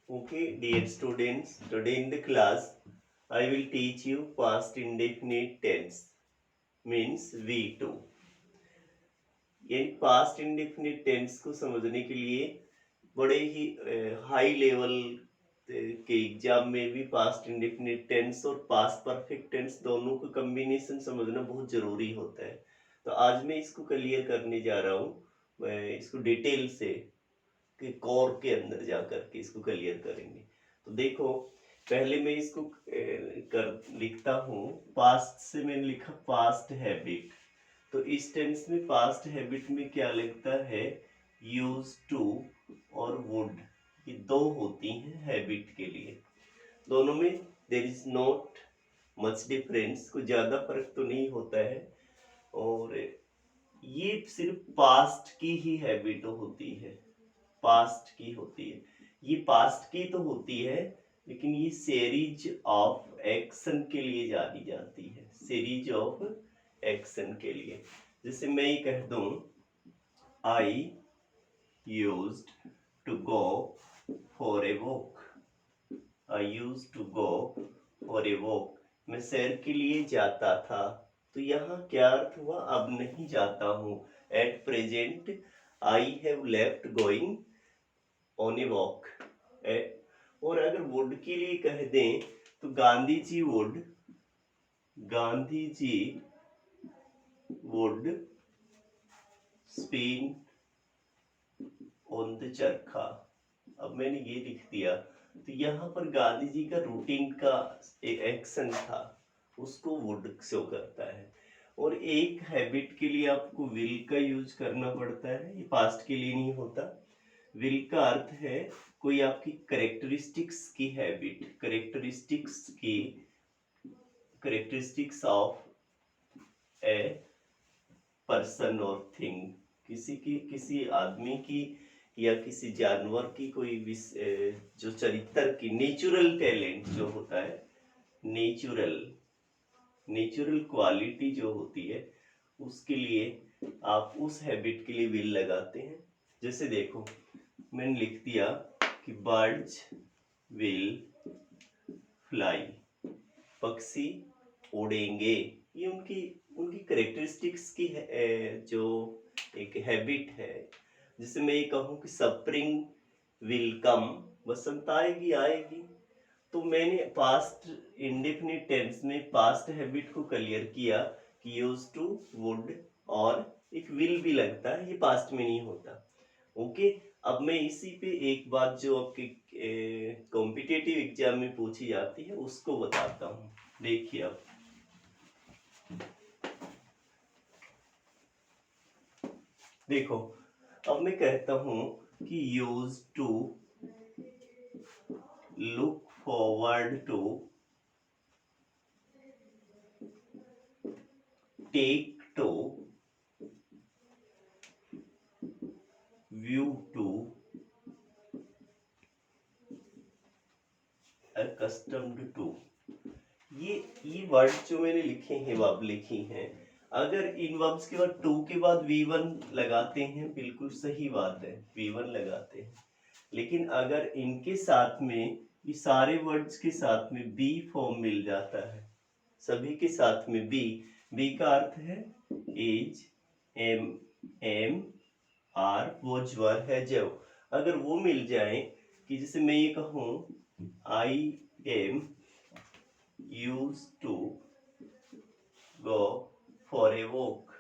Okay, dear students, today in the class I will teach you past indefinite tense means V2. ये past indefinite tense को समझने के लिए बड़े ही high level के एग्जाम में भी पास्ट इंडेफिनिट टेंस और पास्ट परफेक्ट टेंस दोनों का कॉम्बिनेशन समझना बहुत जरूरी होता है। तो आज मैं इसको क्लियर करने जा रहा हूँ, मैं इसको डिटेल से के कोर के अंदर जा करके इसको क्लियर करेंगे। तो देखो, पहले मैं इसको कर लिखता हूँ। पास्ट से मैंने लिखा पास्ट हैबिट। तो इस टेंस में पास्ट हैबिट में क्या लगता है, यूज टू और वुड, ये दो होती हैं हैबिट के लिए। दोनों में there is not much difference, कोई ज्यादा फर्क तो नहीं होता है। और ये सिर्फ पास्ट की ही हैबिट होती है, पास्ट की होती है। ये पास्ट की तो होती है, लेकिन ये सीरीज ऑफ एक्शन के लिए जानी जाती है, सीरीज ऑफ एक्शन के लिए। जैसे मैं ये कह दूं, I used to go for a walk. I use to go for a walk, मैं सैर के लिए जाता था। तो यहाँ क्या अर्थ हुआ, अब नहीं जाता हूँ। At present I have left going on a walk. और अगर वुड के लिए कह दें तो Gandhi ji would, Gandhi ji would spin on the charkha. अब मैंने ये लिख दिया, तो यहाँ पर गांधी जी का रूटीन का एक एक्शन था, उसको वुड शो करता है। और एक हैबिट के लिए आपको विल का यूज करना पड़ता है, ये पास्ट के लिए नहीं होता। विल का अर्थ है कोई आपकी करेक्टरिस्टिक्स की habit, characteristics of a person और थिंग, किसी आदमी की या किसी जानवर की कोई जो चरित्र की नेचुरल टैलेंट जो होता है, नेचुरल नेचुरल क्वालिटी जो होती है, उसके लिए आप उस हैबिट के लिए विल लगाते हैं। जैसे देखो, मैंने लिख दिया कि बर्ड्स विल फ्लाई, पक्षी उड़ेंगे। ये उनकी उनकी करेक्टरिस्टिक्स की जो एक हैबिट है। जिसे मैं ये कहूँ कि स्प्रिंग विल कम, बसंत आएगी आएगी। तो मैंने पास्ट इंडेफिनिट टेंस में पास्ट हैबिट को क्लियर किया कि यूज टू वुड, और एक विल भी लगता है, ये पास्ट में नहीं होता। ओके, अब मैं इसी पे एक बात जो आपके कॉम्पिटेटिव एग्जाम में पूछी जाती है उसको बताता हूँ। देखिए, अब देखो, अब मैं कहता हूँ कि use to look forward to, take to, view to, accustomed to. ये वर्ड जो मैंने लिखे हैं, वर्ब लिखी हैं, अगर इन वर्ब्स के बाद टू के बाद V1 लगाते हैं, बिल्कुल सही बात है, V1 लगाते हैं। लेकिन अगर इनके साथ में, ये सारे वर्ड्स के साथ में बी फॉर्म मिल जाता है, सभी के साथ में बी। बी का अर्थ है is, am, am, are, was, were, है, जो। अगर वो मिल जाए, कि जैसे मैं ये कहूँ I am use to go for a walk,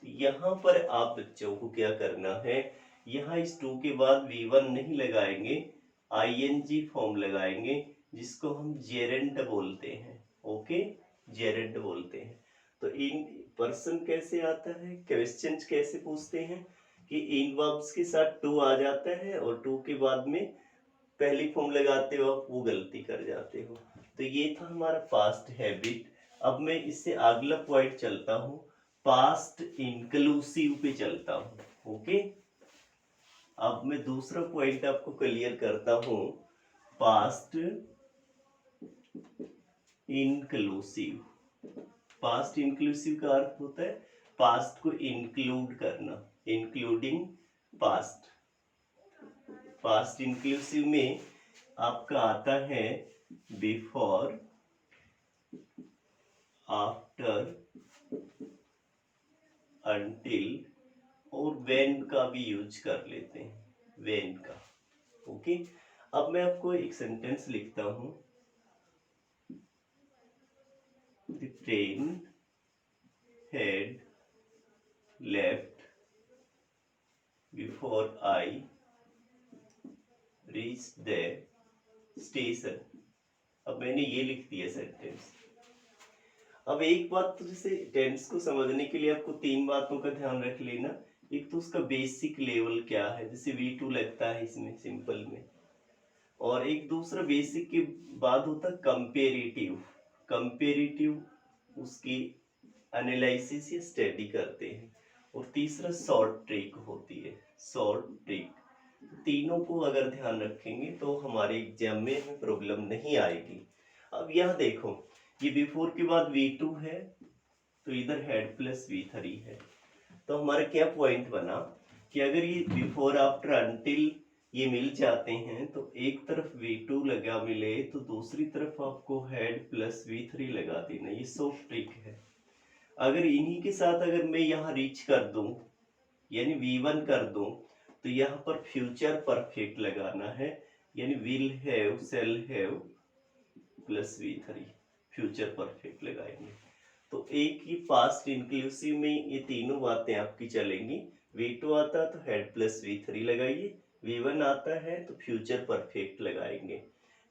यहाँ पर आप बच्चों को क्या करना है, यहाँ इस टू के बाद V1 नहीं लगाएंगे, ING फॉर्म लगाएंगे, जिसको हम जेरेंट बोलते हैं। ओके, जेरेंट बोलते हैं। तो इन पर्सन कैसे आता है, क्वेश्चन कैसे पूछते हैं कि इन वर्ब्स के साथ टू आ जाता है और टू के बाद में पहली फॉर्म लगाते हो आप, वो गलती कर जाते हो। तो ये था हमारा पास्ट हैबिट। अब मैं इससे अगला पॉइंट चलता हूँ, पास्ट इंक्लूसिव पे चलता हूँ। ओके, अब मैं दूसरा पॉइंट आपको क्लियर करता हूँ, पास्ट इंक्लूसिव। पास्ट इंक्लूसिव का अर्थ होता है पास्ट को इंक्लूड करना, इंक्लूडिंग पास्ट। पास्ट इंक्लूसिव में आपका आता है बिफोर, आफ्टर, अनटिल और व्हेन का भी यूज कर लेते हैं, व्हेन का। ओके, अब मैं आपको एक सेंटेंस लिखता हूं। The train had left before I reach the station. अब मैंने ये लिख दिया सेंटेंस। अब एक बात तो जैसे टेंस को समझने के लिए आपको तीन बातों का ध्यान रख लेना। एक तो उसका बेसिक लेवल क्या है, जैसे V2 लगता है इसमें सिंपल में, और एक दूसरा बेसिक के बाद होता है कंपेरेटिव। कंपेरेटिव उसकी एनालिसिस या स्टडी करते हैं, और तीसरा शॉर्ट ट्रिक होती है, शॉर्ट ट्रिक। तीनों को अगर ध्यान रखेंगे तो हमारे एग्जाम में हमें प्रॉब्लम नहीं आएगी। अब यहाँ देखो, ये बिफोर के बाद V2 है, तो इधर हेड प्लस V3 है। तो हमारा क्या पॉइंट बना कि अगर ये बिफोर, आफ्टर, अनटिल ये मिल जाते हैं तो एक तरफ V2 लगा मिले तो दूसरी तरफ आपको हेड प्लस V3 लगा देना। ये सॉफ्ट ट्रिक है। अगर इन्हीं के साथ अगर मैं यहाँ रीच कर दूं, यानी V1 कर दूं, तो यहाँ पर फ्यूचर परफेक्ट लगाना है, यानी will have, shall have plus V3, future perfect लगाएंगे। तो एक ही पास्ट इंक्लूसिव में ये तीनों बातें आपकी चलेंगी। V2 आता है तो हेड प्लस V3 लगाइए, V1 आता है तो फ्यूचर परफेक्ट लगाएंगे।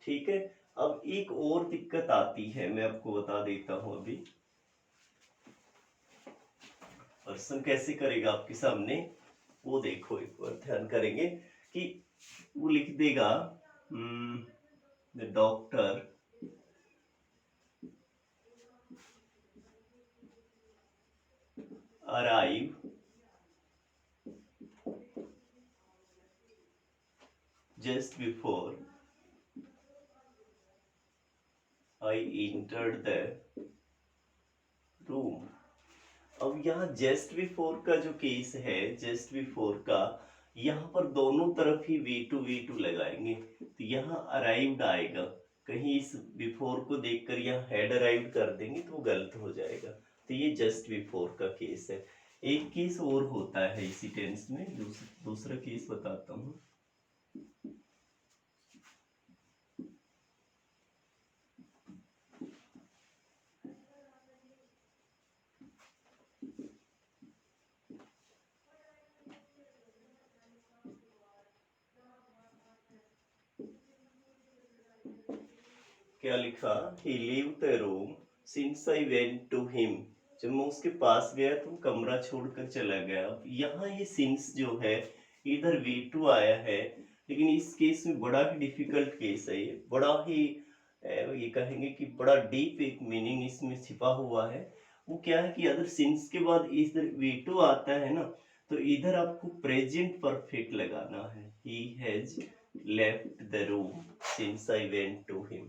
ठीक है। अब एक और दिक्कत आती है, मैं आपको बता देता हूं अभी। पर्सन कैसे करेगा आपके सामने, वो देखो, एक बार ध्यान करेंगे कि वो लिख देगा the doctor arrive just before I entered the room। अब यहाँ जस्ट बिफोर का जो केस है, जस्ट बिफोर का, यहाँ पर दोनों तरफ ही V2 लगाएंगे, तो यहाँ अराइव्ड आएगा। कहीं इस बिफोर को देखकर यहाँ हेड अराइव्ड कर देंगे तो वो गलत हो जाएगा। तो ये जस्ट बिफोर का केस है। एक केस और होता है इसी टेंस में, दूसरा केस बताता हूँ। क्या लिखा, he leave the room since I went to him। जब मैं उसके पास गया तो कमरा छोड़कर चला गया। अब यहाँ ये सिंस जो है, इधर V2 आया है, लेकिन इस केस में बड़ा ही डिफिकल्ट केस है। ये बड़ा ही ये कहेंगे कि बड़ा डीप एक मीनिंग इसमें छिपा हुआ है। वो क्या है कि अगर सिंस के बाद इधर V2 आता है ना, तो इधर आपको प्रेजेंट परफेक्ट लगाना है। he has left the room since I went to him।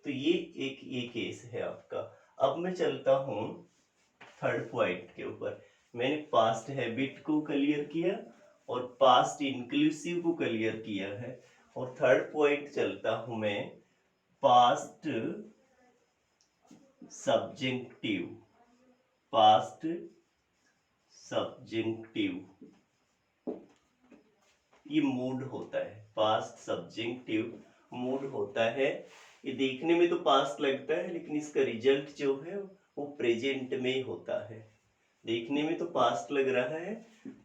तो ये केस है आपका। अब मैं चलता हूं थर्ड पॉइंट के ऊपर। मैंने पास्ट हैबिट को क्लियर किया और पास्ट इंक्लूसिव को क्लियर किया है, और थर्ड पॉइंट चलता हूं मैं पास्ट सब्जेक्टिव। पास्ट सब्जेक्टिव ये मूड होता है, पास्ट सब्जेक्टिव मूड होता है। ये देखने में तो पास्ट लगता है, लेकिन इसका रिजल्ट जो है वो प्रेजेंट में होता है। देखने में तो पास्ट लग रहा है,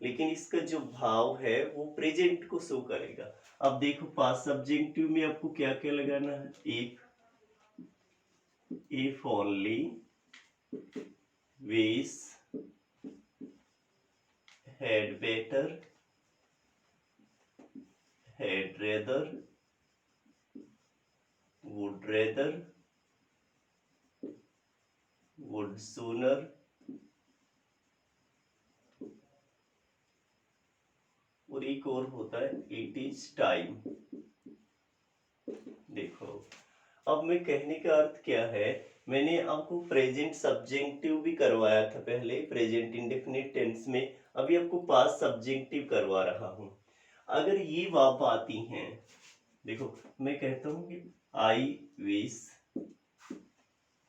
लेकिन इसका जो भाव है वो प्रेजेंट को शो करेगा। अब देखो, पास्ट सब्जेक्टिव में आपको क्या क्या लगाना है। If only, wish, had better, had rather, would rather, would sooner, और एक और होता है it is time। देखो, अब मैं कहने का अर्थ क्या है, मैंने आपको प्रेजेंट सब्जेक्टिव भी करवाया था पहले, प्रेजेंट इंडेफिनिट टेंस में। अभी आपको पास्ट सब्जेक्टिव करवा रहा हूं। अगर ये वाप आती हैं, देखो मैं कहता हूं कि I wish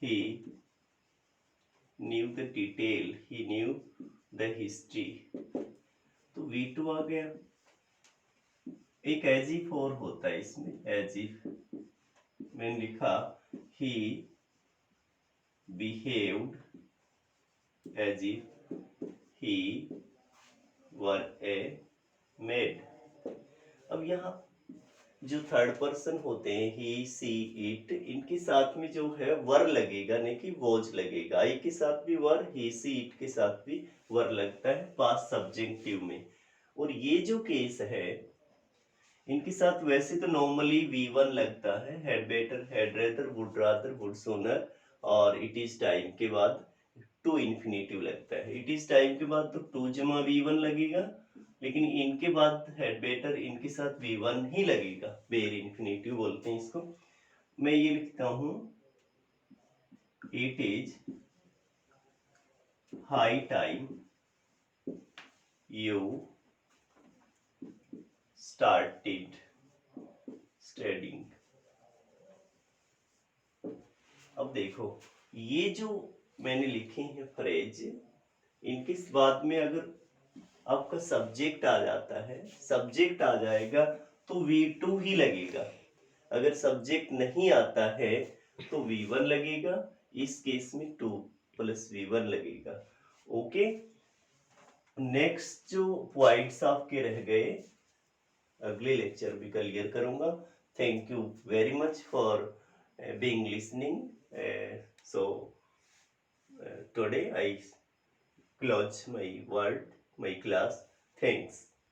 he new the detail, he new the history, तो V2 आ गया। एक एज इफ और होता है इसमें, एज इफ मैंने लिखा he behaved as if he were a maid. अब यहाँ जो थर्ड पर्सन होते हैं, ही सी इट, इनके साथ में जो है वर लगेगा, नहीं कि वॉज लगेगा। आई के साथ भी वर, ही सी इट के साथ भी वर लगता है पास्ट सब्जेक्टिव में। और ये जो केस है, इनके साथ वैसे तो नॉर्मली V1 लगता है, had better, had rather, would rather, would sooner, और इट इज टाइम के बाद टू इन्फिनेटिव लगता है। इट इज टाइम के बाद तो टू जमा V1 लगेगा, लेकिन इनके बाद हैड बेटर, इनके साथ V1 ही लगेगा, बेर इन्फिनेटिव बोलते हैं इसको। मैं ये लिखता हूं, it is high time you started studying. अब देखो, ये जो मैंने लिखे हैं फ्रेज, इनके बाद में अगर आपका सब्जेक्ट आ जाता है, सब्जेक्ट आ जाएगा तो V2 ही लगेगा। अगर सब्जेक्ट नहीं आता है तो V1 लगेगा, इस केस में 2 प्लस V1 लगेगा। ओके, नेक्स्ट जो पॉइंट्स आपके रह गए अगले लेक्चर में क्लियर करूंगा। Thank you very much for being listening. So today I close my word, my class. Thanks.